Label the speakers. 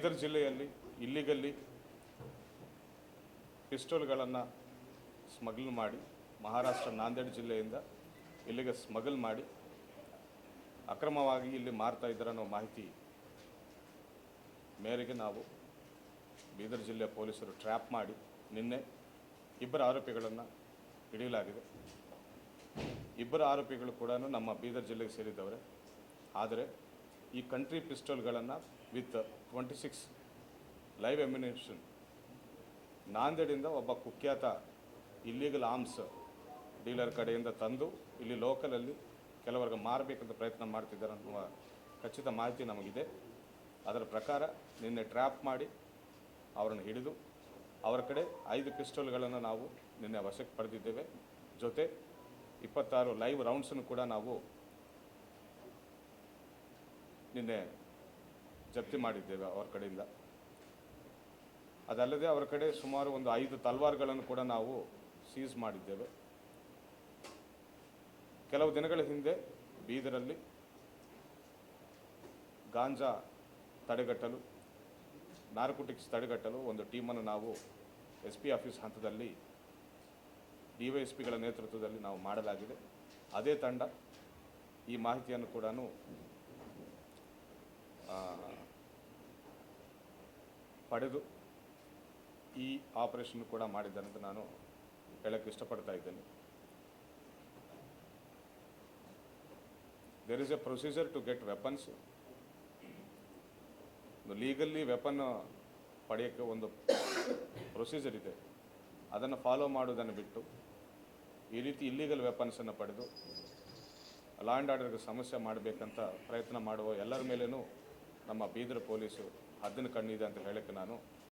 Speaker 1: ಬೀದರ್ ಜಿಲ್ಲೆಯಲ್ಲಿ ಇಲ್ಲಿಗಲ್ಲಿ ಪಿಸ್ಟೋಲ್ಗಳನ್ನು ಸ್ಮಗ್ಲ್ ಮಾಡಿ ಮಹಾರಾಷ್ಟ್ರ ನಾಂದೇಡ್ ಜಿಲ್ಲೆಯಿಂದ ಇಲ್ಲಿಗೆ ಸ್ಮಗಲ್ ಮಾಡಿ ಅಕ್ರಮವಾಗಿ ಇಲ್ಲಿ ಮಾರ್ತಾ ಇದ್ದಾರೆ ಅನ್ನೋ ಮಾಹಿತಿ ಮೇರೆಗೆ ನಾವು ಬೀದರ್ ಜಿಲ್ಲೆಯ ಪೊಲೀಸರು ಟ್ರ್ಯಾಪ್ ಮಾಡಿ ನಿನ್ನೆ ಇಬ್ಬರು ಆರೋಪಿಗಳನ್ನು ಹಿಡಿಯಲಾಗಿದೆ. ಇಬ್ಬರು ಆರೋಪಿಗಳು ಕೂಡ ನಮ್ಮ ಬೀದರ್ ಜಿಲ್ಲೆಗೆ ಸೇರಿದ್ದವರೇ. ಆದರೆ ಈ ಕಂಟ್ರಿ ಪಿಸ್ಟೋಲ್ಗಳನ್ನು ವಿತ್ 26 ಲೈವ್ ಅಮ್ಯುನೇಷನ್ ನಾಂದೇಡಿಂದ ಒಬ್ಬ ಕುಖ್ಯಾತ ಇಲ್ಲೀಗಲ್ ಆರ್ಮ್ಸ್ ಡೀಲರ್ ಕಡೆಯಿಂದ ತಂದು ಇಲ್ಲಿ ಲೋಕಲಲ್ಲಿ ಕೆಲವರಿಗೆ ಮಾರಬೇಕಂತ ಪ್ರಯತ್ನ ಮಾಡ್ತಿದ್ದಾರೆ ಅನ್ನುವ ಖಚಿತ ಮಾಹಿತಿ ನಮಗಿದೆ. ಅದರ ಪ್ರಕಾರ ನಿನ್ನೆ ಟ್ರ್ಯಾಪ್ ಮಾಡಿ ಅವರನ್ನು ಹಿಡಿದು ಅವರ ಕಡೆ 5 ಪಿಸ್ಟೋಲ್ಗಳನ್ನು ನಾವು ನಿನ್ನೆ ವಶಕ್ಕೆ ಪಡೆದಿದ್ದೇವೆ. ಜೊತೆ 26 ಲೈವ್ ರೌಂಡ್ಸನ್ನು ಕೂಡ ನಾವು ನಿನ್ನೆ ಜಪ್ತಿ ಮಾಡಿದ್ದೇವೆ ಅವರ ಕಡೆಯಿಂದ. ಅದಲ್ಲದೆ ಅವರ ಕಡೆ ಸುಮಾರು ಒಂದು 5 ತಲ್ವಾರ್ಗಳನ್ನು ಕೂಡ ನಾವು ಸೀಸ್ ಮಾಡಿದ್ದೇವೆ. ಕೆಲವು ದಿನಗಳ ಹಿಂದೆ ಬೀದರಲ್ಲಿ ಗಾಂಜಾ ತಡೆಗಟ್ಟಲು, ನಾರ್ಕೋಟಿಕ್ಸ್ ತಡೆಗಟ್ಟಲು ಒಂದು ಟೀಮನ್ನು ನಾವು SP ಆಫೀಸ್ ಹಂತದಲ್ಲಿ DYSPಗಳ ನೇತೃತ್ವದಲ್ಲಿ ನಾವು ಮಾಡಲಾಗಿದೆ. ಅದೇ ತಂಡ ಈ ಮಾಹಿತಿಯನ್ನು ಕೂಡ ಪಡೆದು ಈ ಆಪರೇಷನ್ ಕೂಡ ಮಾಡಿದ್ದಾರೆ ಅಂತ ನಾನು ಹೇಳಕ್ಕೆ ಇಷ್ಟಪಡ್ತಾ ಇದ್ದೇನೆ. There is a procedure to get weapons. Legally weapon ಪಡೆಯೋಕ್ಕೆ ಒಂದು ಪ್ರೊಸೀಜರ್ ಇದೆ. ಅದನ್ನು ಫಾಲೋ ಮಾಡೋದನ್ನು ಬಿಟ್ಟು ಈ ರೀತಿ ಇಲ್ಲೀಗಲ್ ವೆಪನ್ಸನ್ನು ಪಡೆದು ಲಾ ಆ್ಯಂಡ್ ಆರ್ಡರ್ಗೆ ಸಮಸ್ಯೆ ಮಾಡಬೇಕಂತ ಪ್ರಯತ್ನ ಮಾಡುವ ಎಲ್ಲರ ಮೇಲೇನೂ ನಮ್ಮ ಬೀದರ್ ಪೊಲೀಸು ಹದ್ದಿನ ಕಣ್ಣಿದೆ ಅಂತ ಹೇಳೋಕ್ಕೆ ನಾನು